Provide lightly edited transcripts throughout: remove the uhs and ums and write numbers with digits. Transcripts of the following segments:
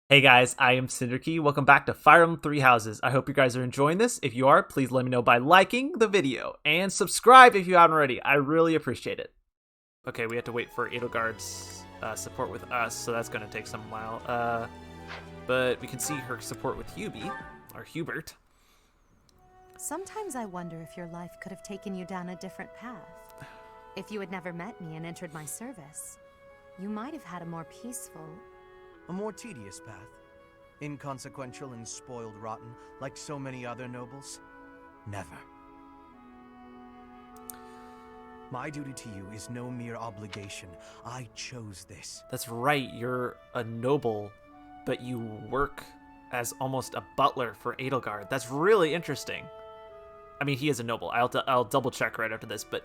Hey guys, I am Cinderkey. Welcome back to Fire Emblem Three Houses. I hope you guys are enjoying this. If you are, please let me know by liking the video and subscribe if you haven't already. I really appreciate it. Okay, we have to wait for Edelgard's support with us, so that's going to take some while. But we can see her support with Hubert. Sometimes I wonder if your life could have taken you down a different path. If you had never met me and entered my service, you might have had a more peaceful... A more tedious path. Inconsequential and spoiled rotten, like so many other nobles? Never. My duty to you is no mere obligation. I chose this. That's right, you're a noble, but you work as almost a butler for Edelgard. That's really interesting. I mean, he is a noble. I'll double check right after this, but...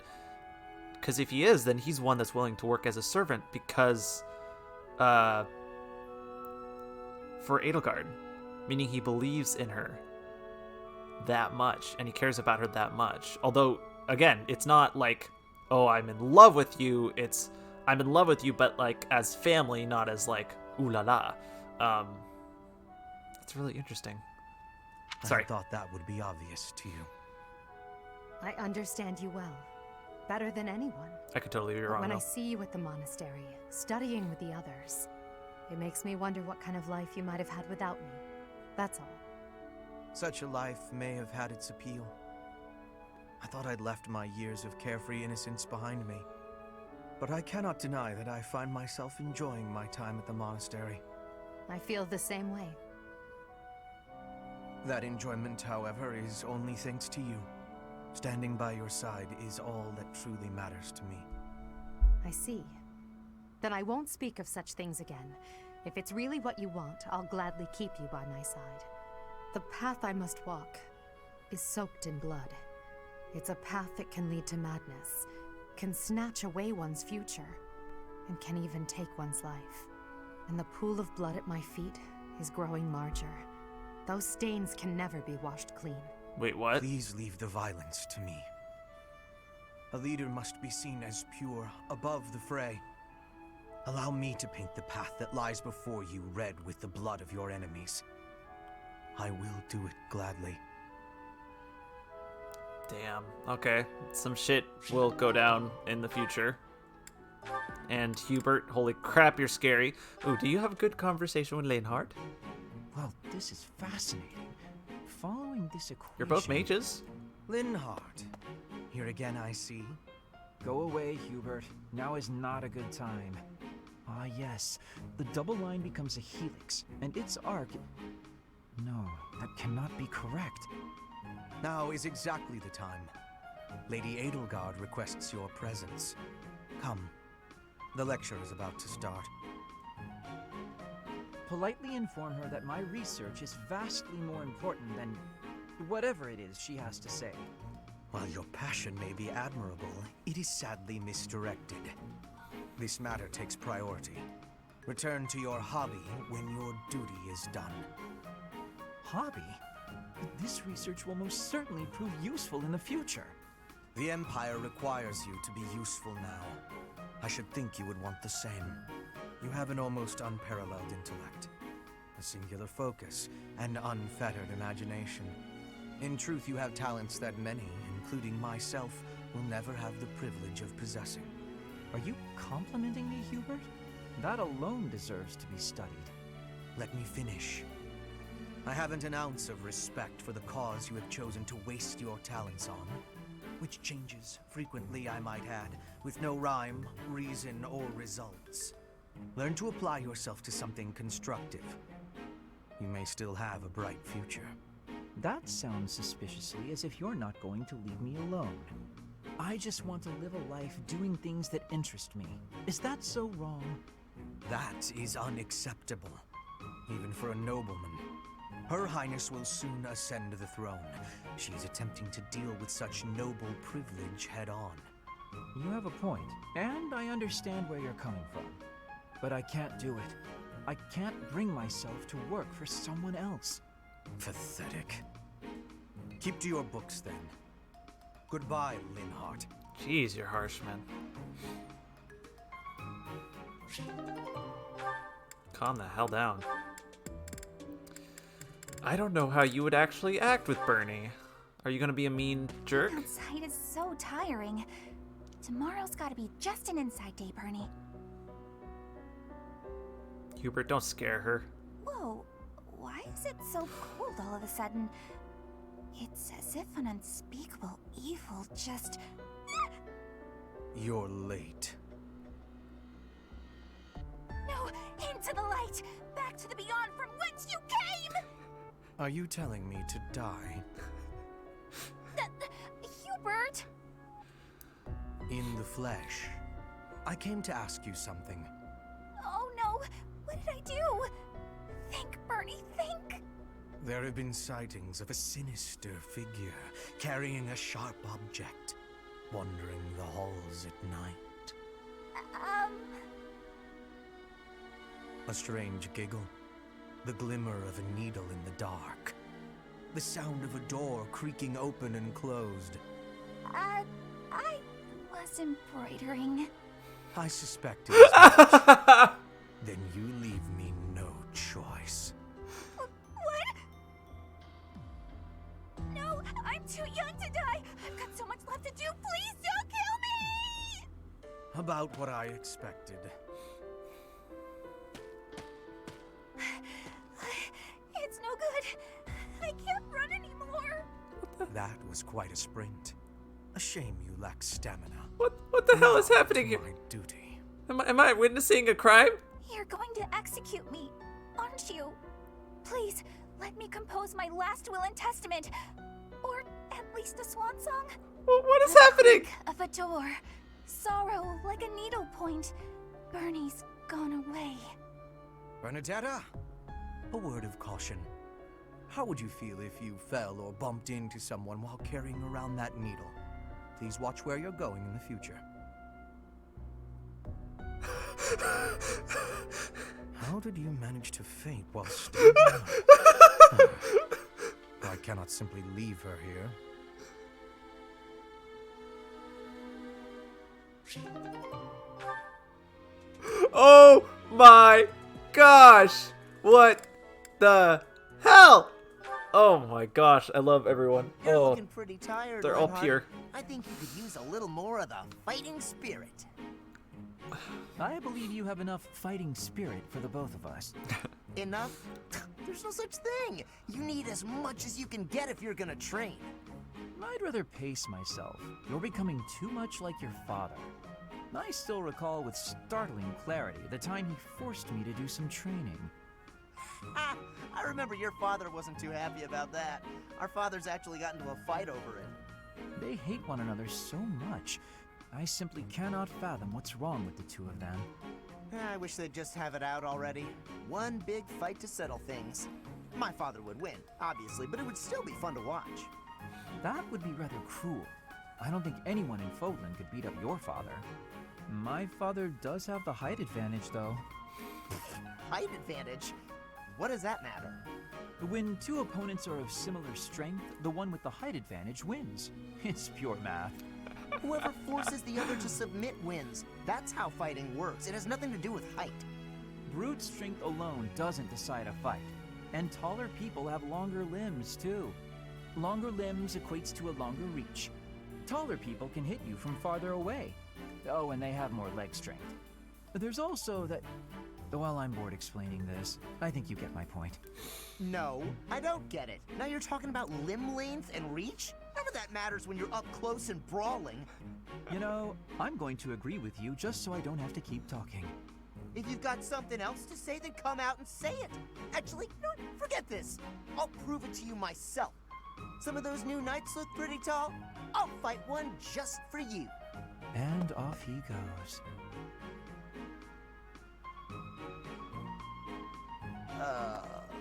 Because if he is, then he's one that's willing to work as a servant because... for Edelgard, meaning he believes in her that much and he cares about her that much. Although, again, it's not like, oh, I'm in love with you. It's, I'm in love with you, but like as family, not as like, ooh la la. It's really interesting. Sorry. I thought that would be obvious to you. I understand you well, better than anyone. I could totally be But wrong when though. I see you at the monastery, studying with the others, it makes me wonder what kind of life you might have had without me. That's all. Such a life may have had its appeal. I thought I'd left my years of carefree innocence behind me. But I cannot deny that I find myself enjoying my time at the monastery. I feel the same way. That enjoyment, however, is only thanks to you. Standing by your side is all that truly matters to me. I see. Then I won't speak of such things again. If it's really what you want, I'll gladly keep you by my side. The path I must walk is soaked in blood. It's a path that can lead to madness, can snatch away one's future, and can even take one's life. And the pool of blood at my feet is growing larger. Those stains can never be washed clean. Wait, what? Please leave the violence to me. A leader must be seen as pure, above the fray. Allow me to paint the path that lies before you red with the blood of your enemies. I will do it gladly. Damn. Okay. Some shit will go down in the future. And Hubert, holy crap, you're scary. Ooh, do you have a good conversation with Leonhard? Well, this is fascinating. Following this equation... You're both mages? Linhardt. Here again, I see. Go away, Hubert. Now is not a good time. Ah, yes. The double line becomes a helix, and its arc... No, that cannot be correct. Now is exactly the time. Lady Edelgard requests your presence. Come. The lecture is about to start. Politely inform her that my research is vastly more important than whatever it is she has to say. While your passion may be admirable, it is sadly misdirected. This matter takes priority. Return to your hobby when your duty is done. Hobby? This research will most certainly prove useful in the future. The Empire requires you to be useful now. I should think you would want the same. You have an almost unparalleled intellect, a singular focus, and unfettered imagination. In truth, you have talents that many, including myself, will never have the privilege of possessing. Are you complimenting me, Hubert? That alone deserves to be studied. Let me finish. I haven't an ounce of respect for the cause you have chosen to waste your talents on, which changes frequently, I might add, with no rhyme, reason, or results. Learn to apply yourself to something constructive. You may still have a bright future. That sounds suspiciously as if you're not going to leave me alone. I just want to live a life doing things that interest me. Is that so wrong? That is unacceptable, even for a nobleman. Her Highness will soon ascend the throne. She is attempting to deal with such noble privilege head-on. You have a point, and I understand where you're coming from. But I can't do it. I can't bring myself to work for someone else. Pathetic. Keep to your books, then. Goodbye, Linhardt. Jeez, you're harsh, man. Calm the hell down. I don't know how you would actually act with Bernie. Are you gonna be a mean jerk? Outside is so tiring. Tomorrow's gotta be just an inside day, Bernie. Hubert, don't scare her. Whoa, why is it so cold all of a sudden? It's as if an unspeakable evil just... You're late. No, into the light! Back to the beyond from whence you came! Are you telling me to die? Hubert! In the flesh. I came to ask you something. Oh no, what did I do? Think, Bernie, think! There have been sightings of a sinister figure carrying a sharp object, wandering the halls at night. A strange giggle, the glimmer of a needle in the dark, the sound of a door creaking open and closed. I was embroidering. I suspected as much. Then you leave me no choice. What? No, I'm too young to die. I've got so much left to do. Please don't kill me! About what I expected. It's no good. I can't run anymore. That was quite a sprint. A shame you lack stamina. What the hell is happening here? My duty. Am I witnessing a crime? You're going to execute me, aren't you? Please, let me compose my last will and testament. Or at least a swan song. What is happening? Click of a door. Sorrow like a needle point. Bernie's gone away. Bernadetta, a word of caution. How would you feel if you fell or bumped into someone while carrying around that needle? Please watch where you're going in the future. How did you manage to faint while standing up? I cannot simply leave her here. Oh my gosh! What the hell? Oh my gosh, I love everyone. You're Oh, looking pretty tired, they're all Reinhardt. pure. I think you could use a little more of the fighting spirit. I believe you have enough fighting spirit for the both of us. Enough? There's no such thing. You need as much as you can get if you're gonna train. I'd rather pace myself. You're becoming too much like your father. I still recall with startling clarity the time he forced me to do some training. Ah, I remember your father wasn't too happy about that. Our fathers actually got into a fight over it. They hate one another so much. I simply cannot fathom what's wrong with the two of them. I wish they'd just have it out already. One big fight to settle things. My father would win, obviously, but it would still be fun to watch. That would be rather cruel. I don't think anyone in Fogland could beat up your father. My father does have the height advantage, though. Height advantage? What does that matter? When two opponents are of similar strength, the one with the height advantage wins. It's pure math. Whoever forces the other to submit wins. That's how fighting works. It has nothing to do with height. Brute strength alone doesn't decide a fight. And taller people have longer limbs, too. Longer limbs equates to a longer reach. Taller people can hit you from farther away. Oh, and they have more leg strength. There's also that... Well, I'm bored explaining this. I think you get my point. No, I don't get it. Now you're talking about limb length and reach? None of that matters when you're up close and brawling. You know, I'm going to agree with you just so I don't have to keep talking. If you've got something else to say, then come out and say it. Actually, no, forget this. I'll prove it to you myself. Some of those new knights look pretty tall. I'll fight one just for you. And off he goes.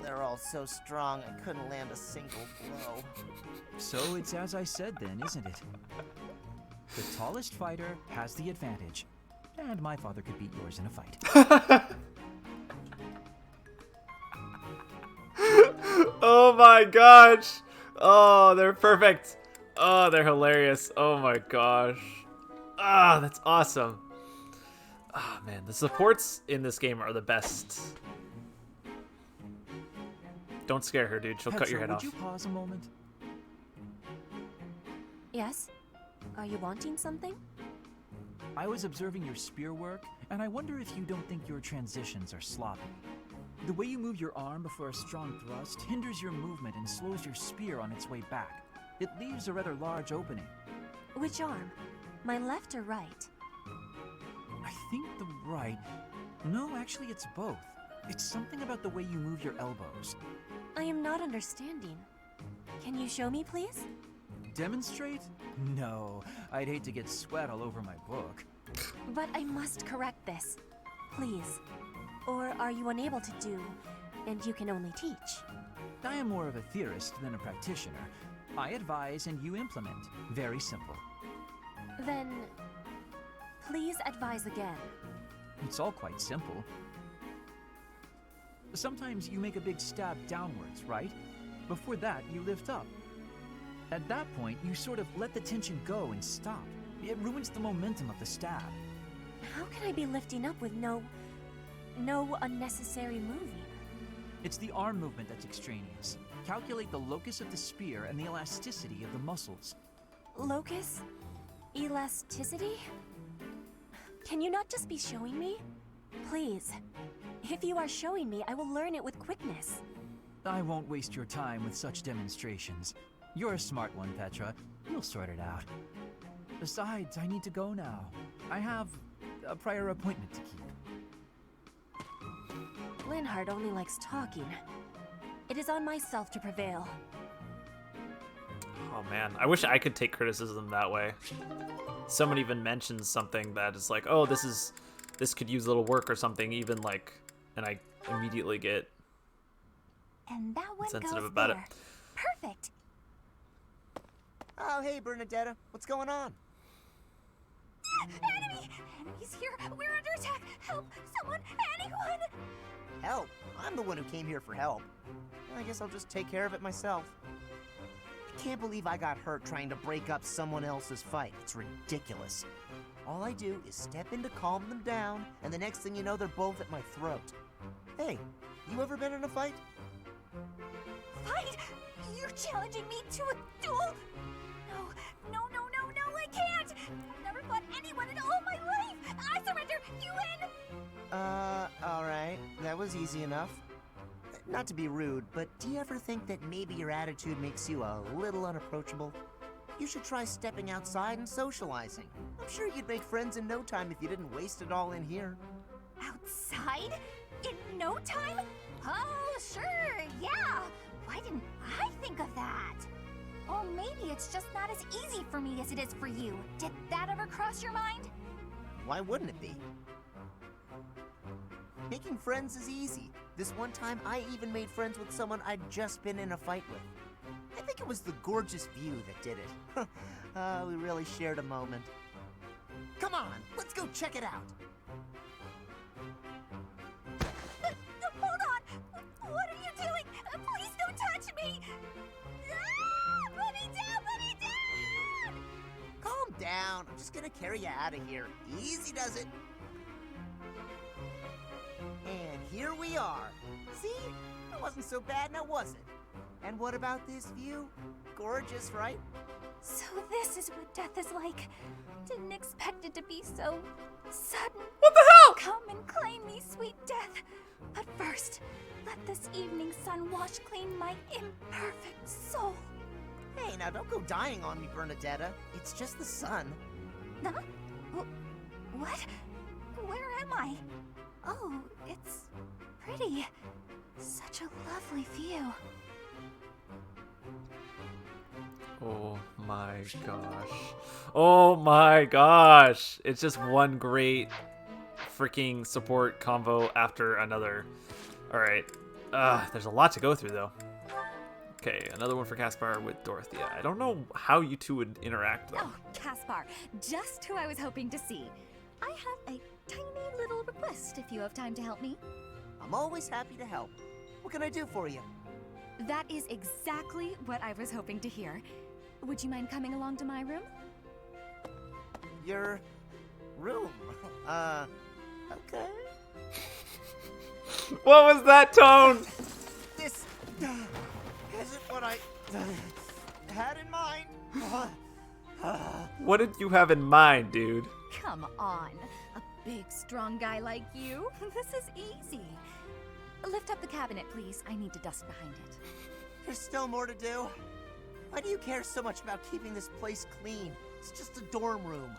They're all so strong, I couldn't land a single blow. So it's as I said then, isn't it? The tallest fighter has the advantage. And my father could beat yours in a fight. Oh my gosh. Oh, they're perfect. Oh, they're hilarious. Oh my gosh. Ah, that's awesome. Ah, man, the supports in this game are the best. Don't scare her, dude. She'll cut your head would off. you pause a moment? Yes? Are you wanting something? I was observing your spear work, and I wonder if you don't think your transitions are sloppy. The way you move your arm before a strong thrust hinders your movement and slows your spear on its way back. It leaves a rather large opening. Which arm? My left or right? I think the right... No, actually it's both. It's something about the way you move your elbows. I am not understanding. Can you show me, please? Demonstrate? No, I'd hate to get sweat all over my book. But I must correct this. Please. Or are you unable to do, and you can only teach? I am more of a theorist than a practitioner. I advise and you implement. Very simple. Then, please advise again. It's all quite simple. Sometimes you make a big stab downwards, right? Before that, you lift up. At that point, you sort of let the tension go and stop. It ruins the momentum of the stab. How can I be lifting up with no unnecessary moving? It's the arm movement that's extraneous. Calculate the locus of the spear and the elasticity of the muscles. Locus? Elasticity? Can you not just be showing me? Please. If you are showing me, I will learn it with quickness. I won't waste your time with such demonstrations. You're a smart one, Petra. You'll sort it out. Besides, I need to go now. I have a prior appointment to keep. Linhardt only likes talking. It is on myself to prevail. Oh man, I wish I could take criticism that way. Someone even mentions something that is like, oh, this could use a little work or something, even like, and I immediately get And that one sensitive goes about there. it. Perfect. Oh, hey, Bernadetta. What's going on? Enemy! Enemies here! We're under attack! Help! Someone! Anyone! Help? I'm the one who came here for help. I guess I'll just take care of it myself. I can't believe I got hurt trying to break up someone else's fight. It's ridiculous. All I do is step in to calm them down, and the next thing you know, they're both at my throat. Hey, you ever been in a fight? Fight? You're challenging me to a duel? No, I can't! I've never fought anyone in all my life! I surrender! You win! Alright. That was easy enough. Not to be rude, but do you ever think that maybe your attitude makes you a little unapproachable? You should try stepping outside and socializing. I'm sure you'd make friends in no time if you didn't waste it all in here. Outside? In no time? Oh, sure, yeah! Why didn't I think of that? Or maybe it's just not as easy for me as it is for you. Did that ever cross your mind? Why wouldn't it be? Making friends is easy. This one time, I even made friends with someone I'd just been in a fight with. I think it was the gorgeous view that did it. We really shared a moment. Come on, let's go check it out. Hold on! What are you doing? Please don't touch me! Ah, put me down! Put me down! Calm down. I'm just gonna carry you out of here. Easy does it. And here we are. See? It wasn't so bad now, was it? And what about this view? Gorgeous, right? So this is what death is like. Didn't expect it to be so sudden. What the hell? Come and claim me, sweet death. But first, let this evening sun wash clean my imperfect soul. Hey, now don't go dying on me, Bernadetta. It's just the sun. Huh? What? Where am I? Oh, it's pretty. Such a lovely view. Oh my gosh. Oh my gosh. It's just one great freaking support convo after another. Alright. There's a lot to go through though. Okay, another one for Caspar with Dorothea. I don't know how you two would interact though. Oh, Caspar, just who I was hoping to see. I have a tiny little request if you have time to help me. I'm always happy to help. What can I do for you? That is exactly what I was hoping to hear. Would you mind coming along to my room? Your room. Okay. What was that tone? This I had in mind. What did you have in mind, dude? Come on. A big, strong guy like you? This is easy. Lift up the cabinet, please. I need to dust behind it. There's still more to do. Why do you care so much about keeping this place clean? It's just a dorm room.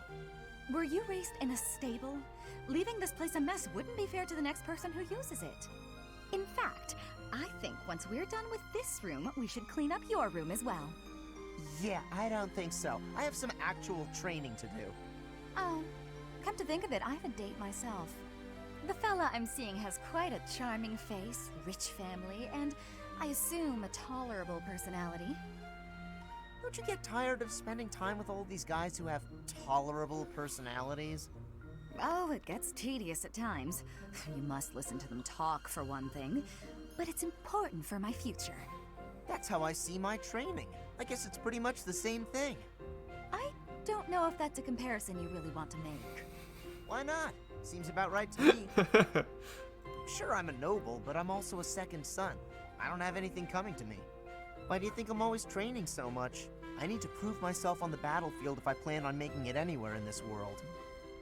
Were you raised in a stable? Leaving this place a mess wouldn't be fair to the next person who uses it. In fact, I think once we're done with this room, we should clean up your room as well. Yeah, I don't think so. I have some actual training to do. Oh, come to think of it, I have a date myself. The fella I'm seeing has quite a charming face, rich family, and I assume a tolerable personality. Don't you get tired of spending time with all these guys who have tolerable personalities? Oh, it gets tedious at times. You must listen to them talk, for one thing. But it's important for my future. That's how I see my training. I guess it's pretty much the same thing. I don't know if that's a comparison you really want to make. Why not? Seems about right to me. Sure, I'm a noble, but I'm also a second son. I don't have anything coming to me. Why do you think I'm always training so much? I need to prove myself on the battlefield if I plan on making it anywhere in this world.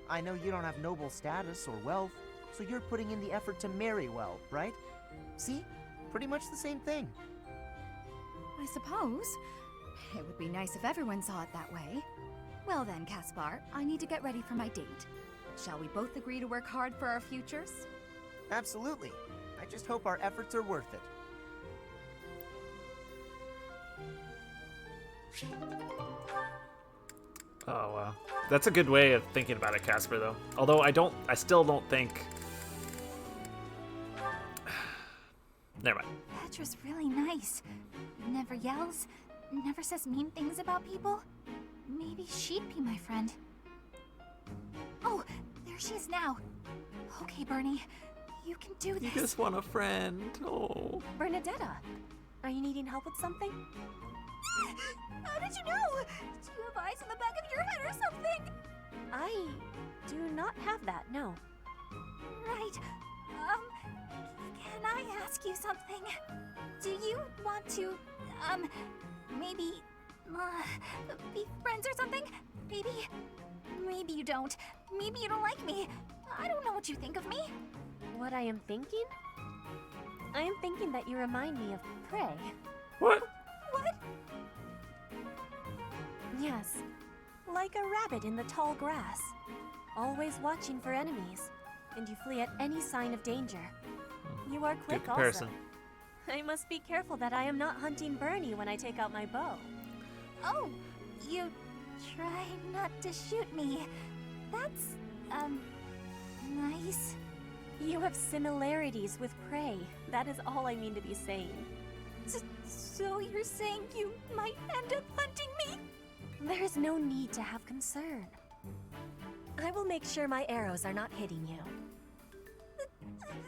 I know you don't have noble status or wealth, so you're putting in the effort to marry well, right? See? Pretty much the same thing. I suppose. It would be nice if everyone saw it that way. Well then, Caspar, I need to get ready for my date. Shall we both agree to work hard for our futures? Absolutely. I just hope our efforts are worth it. Oh, wow. That's a good way of thinking about it, Casper, though. Although I still don't think... Never mind. Petra's really nice. Never yells, never says mean things about people. Maybe she'd be my friend. Oh, there she is now. Okay, Bernie, you can do this. You just want a friend. Oh. Bernadetta, are you needing help with something? How did you know? Do you have eyes in the back of your head or something? I do not have that, no. Right. Can I ask you something? Do you want to, maybe, be friends or something? Maybe you don't. Maybe you don't like me. I don't know what you think of me. What I am thinking? I am thinking that you remind me of prey. What? What? Yes, like a rabbit in the tall grass. Always watching for enemies, and you flee at any sign of danger. You are Good quick comparison. also. I must be careful that I am not hunting Bernie when I take out my bow. Oh, you try not to shoot me. That's, nice. You have similarities with prey. That is all I mean to be saying. So you're saying you might end up hunting me? There is no need to have concern. I will make sure my arrows are not hitting you.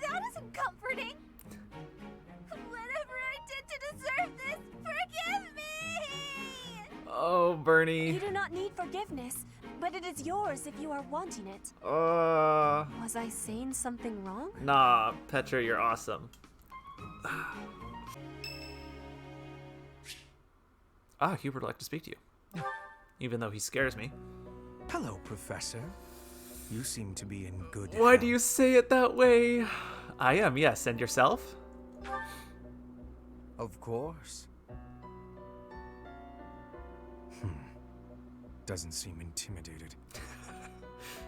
That isn't comforting. Whatever I did to deserve this, forgive me! Oh, Bernie. You do not need forgiveness, but it is yours if you are wanting it. Was I saying something wrong? Nah, Petra, you're awesome. Hubert would like to speak to you. Even though he scares me. Hello, Professor. You seem to be in good Why health. do you say it that way? I am, yes. And yourself? Of course. Doesn't seem intimidated.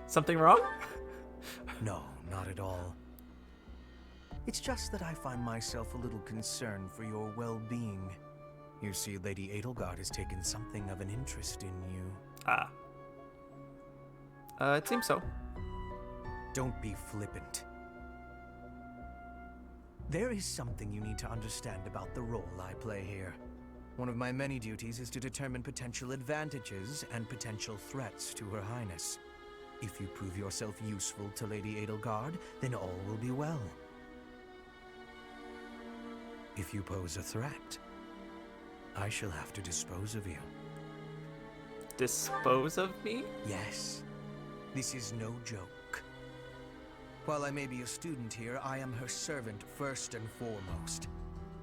Something wrong? No, not at all. It's just that I find myself a little concerned for your well-being. You see, Lady Edelgard has taken something of an interest in you. It seems so. Don't be flippant. There is something you need to understand about the role I play here. One of my many duties is to determine potential advantages and potential threats to Her Highness. If you prove yourself useful to Lady Edelgard, then all will be well. If you pose a threat, I shall have to dispose of you. Dispose of me? Yes, this is no joke. While I may be a student here, I am her servant first and foremost.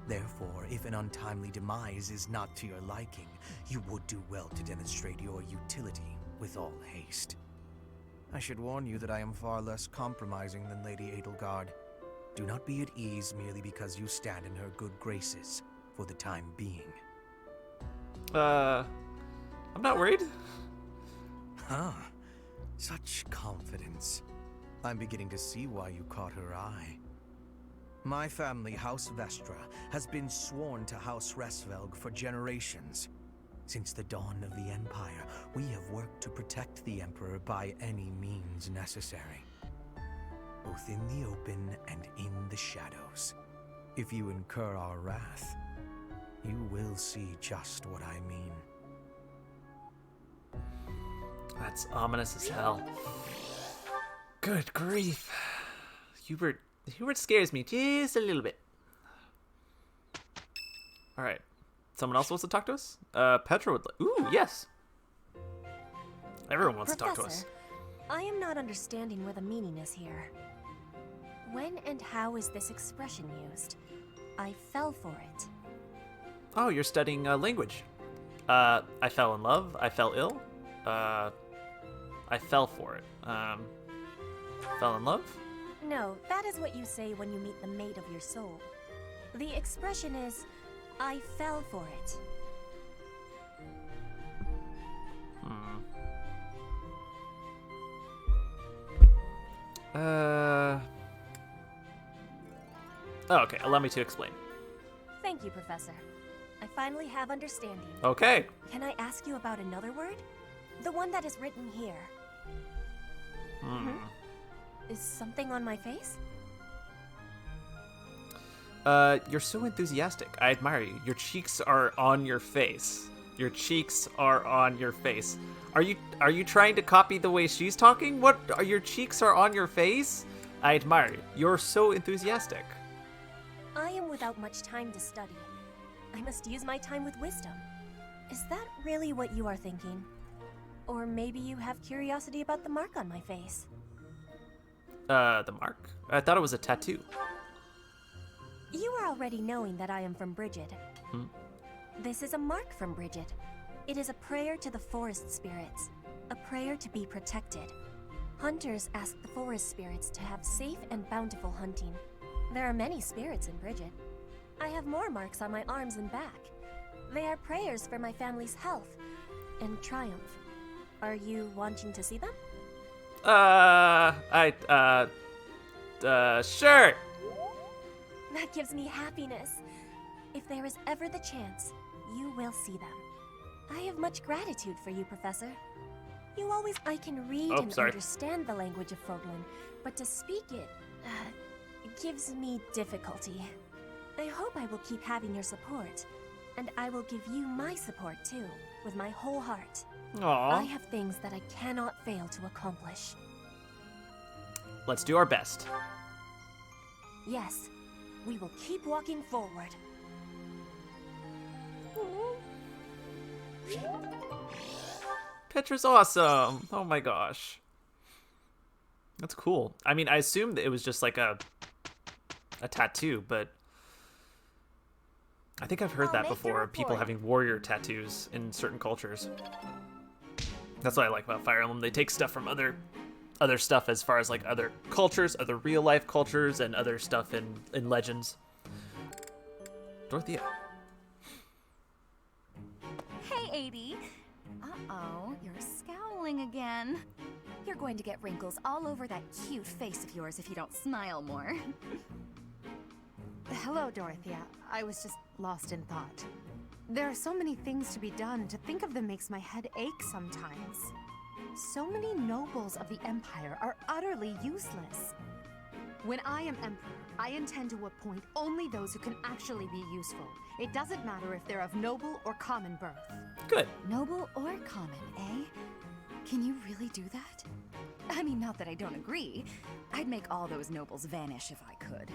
Therefore, if an untimely demise is not to your liking, you would do well to demonstrate your utility with all haste. I should warn you that I am far less compromising than Lady Edelgard. Do not be at ease merely because you stand in her good graces for the time being. I'm not worried. Such confidence. I'm beginning to see why you caught her eye. My family, House Vestra, has been sworn to House Resvelg for generations. Since the dawn of the Empire, we have worked to protect the Emperor by any means necessary, both in the open and in the shadows. If you incur our wrath, you will see just what I mean. That's ominous as hell. Good grief. Hubert scares me just a little bit. All right. Someone else wants to talk to us? Petra would ooh, yes. Everyone wants to talk to us. I am not understanding where the meaning is here. When and how is this expression used? I fell for it. Oh, you're studying language. I fell in love. I fell ill. I fell for it. Fell in love? No, that is what you say when you meet the mate of your soul. The expression is, I fell for it. Oh, okay, allow me to explain. Thank you, Professor. I finally have understanding. Okay. Can I ask you about another word? The one that is written here. Is something on my face? You're so enthusiastic. I admire you. Your cheeks are on your face. Your cheeks are on your face. Are you trying to copy the way she's talking? What? Your cheeks are on your face? I admire you. You're so enthusiastic. I am without much time to study. I must use my time with wisdom. Is that really what you are thinking? Or maybe you have curiosity about the mark on my face. The mark? I thought it was a tattoo. You are already knowing that I am from Brigid. This is a mark from Brigid. It is a prayer to the forest spirits, a prayer to be protected. Hunters ask the forest spirits to have safe and bountiful hunting. There are many spirits in Brigid. I have more marks on my arms and back. They are prayers for my family's health and triumph. Are you wanting to see them? Sure. That gives me happiness. If there is ever the chance, you will see them. I have much gratitude for you, Professor. I can read and understand the language of Foglin, but to speak it, gives me difficulty. I hope I will keep having your support, and I will give you my support too, with my whole heart. Aww. I have things that I cannot fail to accomplish. Let's do our best. Yes, we will keep walking forward. Petra's awesome. Oh my gosh. That's cool. I mean, I assumed that it was just like a tattoo, but I think I've heard that before. People having warrior tattoos in certain cultures. That's what I like about Fire Emblem. They take stuff from other stuff as far as like other cultures, other real life cultures, and other stuff in legends. Dorothea. Hey, Adie. Uh-oh, you're scowling again. You're going to get wrinkles all over that cute face of yours if you don't smile more. Hello, Dorothea. I was just lost in thought. There are so many things to be done. To think of them makes my head ache sometimes. So many nobles of the Empire are utterly useless. When I am Emperor, I intend to appoint only those who can actually be useful. It doesn't matter if they're of noble or common birth. Good. Noble or common, eh? Can you really do that? I mean, not that I don't agree. I'd make all those nobles vanish if I could.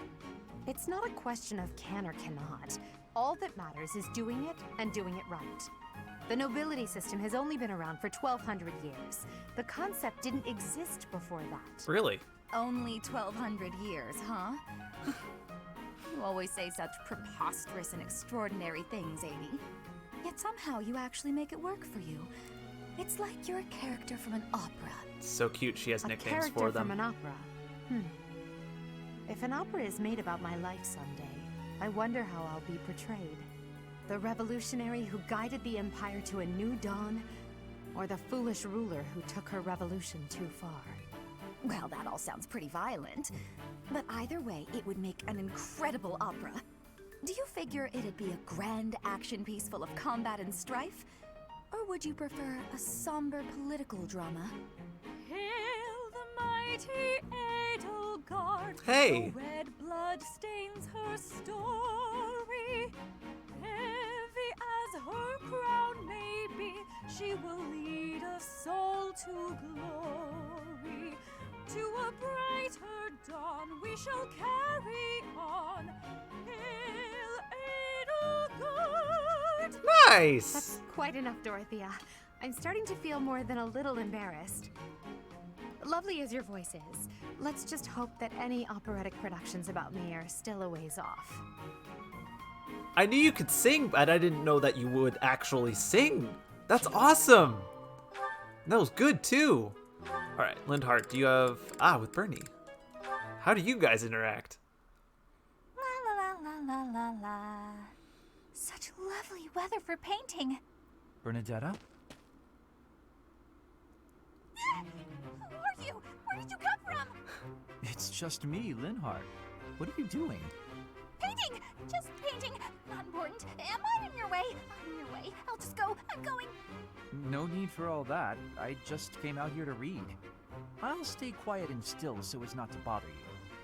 It's not a question of can or cannot. All that matters is doing it and doing it right. The nobility system has only been around for 1,200 years. The concept didn't exist before that. Really? Only 1,200 years, huh? You always say such preposterous and extraordinary things, Amy. Yet somehow you actually make it work for you. It's like you're a character from an opera. So cute she has A nicknames character for them. from an opera. If an opera is made about my life someday, I wonder how I'll be portrayed. The revolutionary who guided the empire to a new dawn, or the foolish ruler who took her revolution too far. Well, that all sounds pretty violent. But either way, it would make an incredible opera. Do you figure it'd be a grand action piece full of combat and strife? Or would you prefer a somber political drama? Hail the mighty Edelgard. Hey! The red blood stains her story. Heavy as her crown may be, she will lead a soul to glory. To a brighter dawn we shall carry on. Hail Edelgard! Nice! That's quite enough, Dorothea. I'm starting to feel more than a little embarrassed. Lovely as your voice is, let's just hope that any operatic productions about me are still a ways off. I knew you could sing, but I didn't know that you would actually sing. That's awesome! That was good, too. Alright, Lindhart, do you have... with Bernie. How do you guys interact? La la la la la la la. Such lovely weather for painting. Bernadetta? Who are you? Where did you come from? It's just me, Linhart. What are you doing? Painting! Just painting. Not important. Am I in your way? I'm in your way. I'll just go. I'm going. No need for all that. I just came out here to read. I'll stay quiet and still so as not to bother you.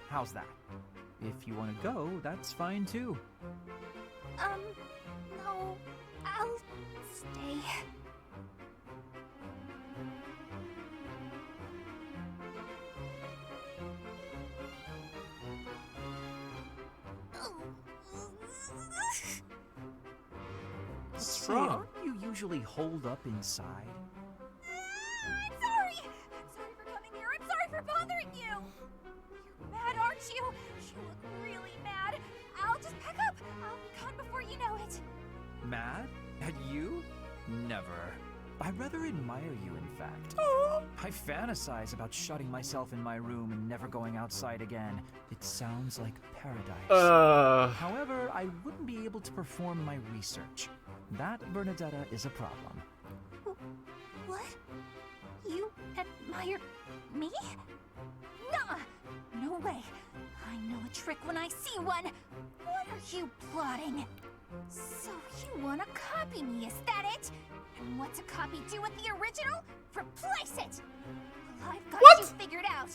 How's that? If you want to go, that's fine too. No. I'll stay. What's Say, wrong? aren't you usually holed up inside? I'm sorry. I'm sorry for coming here. I'm sorry for bothering you. You're mad, aren't you? You look really mad. I'll just pack up. I'll be gone before you know it. Mad? At you? Never. I rather admire you, in fact. I fantasize about shutting myself in my room and never going outside again. It sounds like paradise. However, I wouldn't be able to perform my research. That, Bernadetta, is a problem. What? You admire me? Nuh-uh. No way. I know a trick when I see one. What are you plotting? So you want to copy me, is that it? And what's a copy do with the original? Replace it! Well, I've got What? you figured out.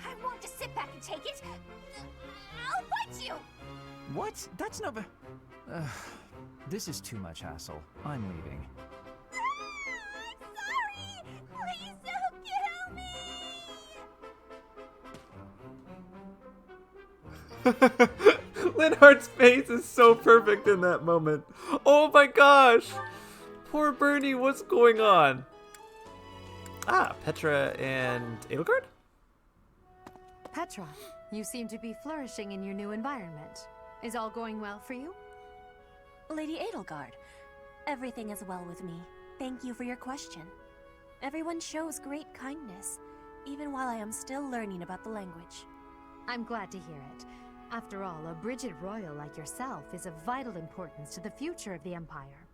I won't just sit back and take it. I'll fight you! What? That's not... This is too much hassle. I'm leaving. I'm sorry! Please don't kill me! Linhart's face is so perfect in that moment. Oh my gosh! Poor Bernie, what's going on? Petra and Edelgard? Petra, you seem to be flourishing in your new environment. Is all going well for you? Lady Edelgard, everything is well with me. Thank you for your question. Everyone shows great kindness, even while I am still learning about the language. I'm glad to hear it. After all, a Brigid royal like yourself is of vital importance to the future of the Empire.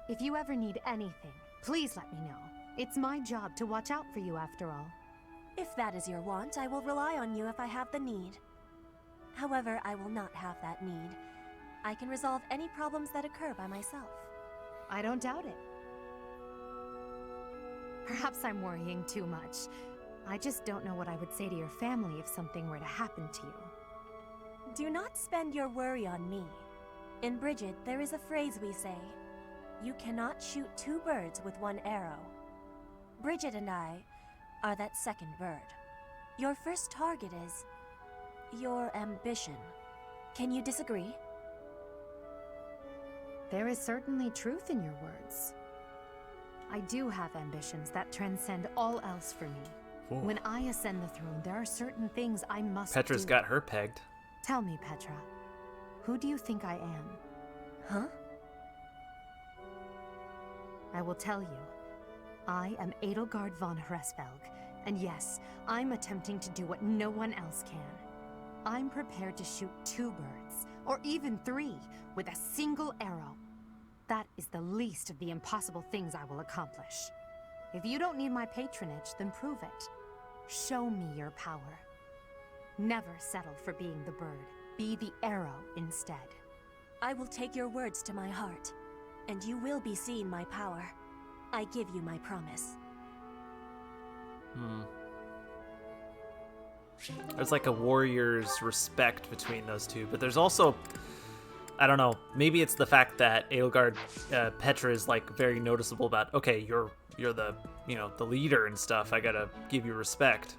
If you ever need anything, please let me know. It's my job to watch out for you after all. If that is your want, I will rely on you if I have the need. However, I will not have that need. I can resolve any problems that occur by myself. I don't doubt it. Perhaps I'm worrying too much. I just don't know what I would say to your family if something were to happen to you. Do not spend your worry on me. In Brigid, there is a phrase we say. You cannot shoot two birds with one arrow. Brigid and I are that second bird. Your first target is your ambition. Can you disagree? There is certainly truth in your words. I do have ambitions that transcend all else for me. Whoa. When I ascend the throne, there are certain things I must Petra's do. got her pegged. Tell me, Petra. Who do you think I am? Huh? I will tell you. I am Edelgard von Hresvelg, and yes, I'm attempting to do what no one else can. I'm prepared to shoot 2 birds, or even 3, with a single arrow. That is the least of the impossible things I will accomplish. If you don't need my patronage, then prove it. Show me your power. Never settle for being the bird. Be the arrow instead. I will take your words to my heart, and you will be seeing my power. I give you my promise. There's like a warrior's respect between those two, but there's also, I don't know, maybe it's the fact that Edelgard Petra is like very noticeable about, okay, you're the, you know, the leader and stuff. I gotta give you respect.